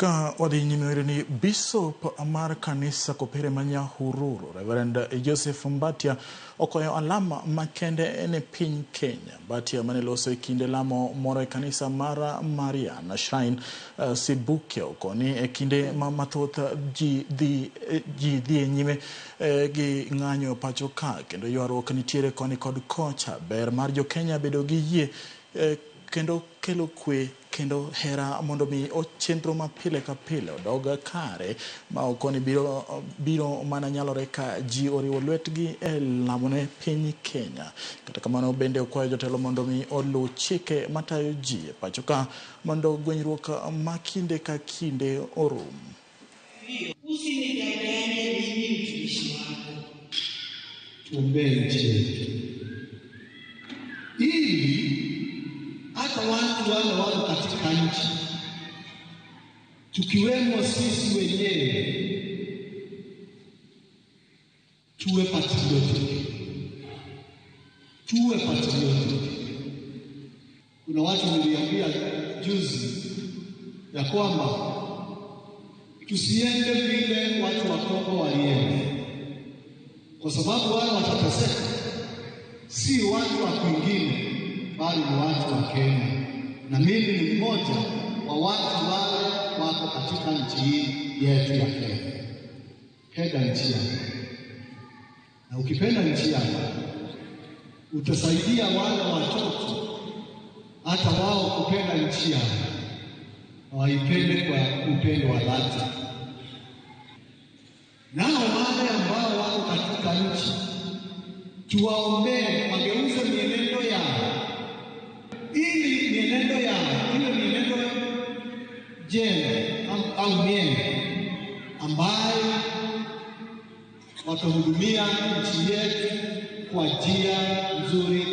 Ka wadhi nyime ni Bishop mar kanisa kopere Manyahururu, Reverend Joseph Mbatia okoyo alama makende ene piny Kenya. Mbatia maneloso kinde lamo moro kanisa mara Mariana Shrine Sibuke okoni kinde mathoth ji dhi nyime gi ng'anyo pacho ka kendo ywaruok nitiere koni kod kocha ber mar jo Kenya bedo gi yie kendo kelo kwe kendo hera mondo mi chenro mapile ka pile odoga kare ma okoni biro mana nyalore ka ji oriwo lwetgi lamone piny Kenya. Kata kamano bende okwayo jotelo mondo mi olu chike matayo ji pacho ka mondo gwenyruok makinde ka kinde orum. Usinidanganye mimi mtumishi wako. Tuombee nchi yetu ili hata watu wale katika nchi tukiwemo sisi wenyewe tuwe patriotic. Kuna watu niliambia juzi ya kwamba tusiende vile watu wa Kongo walienda, kwa sababu wale watateseka si watu wa kwingine bali ni watu wa Kenya, na mimi ni mmoja wa watu wale wako katika nchi hii yetu ya Kenya. Penda nchi yako, na ukipenda nchi yako utasaidia wale watoto hata wao kupenda nchi yao, waipende kwa upendo wa dhati. Nao wale ambao wako katika nchi tuwaombee wageuze mienendo yao, ili mienendo yao iwe mienendo jema au mienendo ambayo watahudumia nchi yetu kwa njia nzuri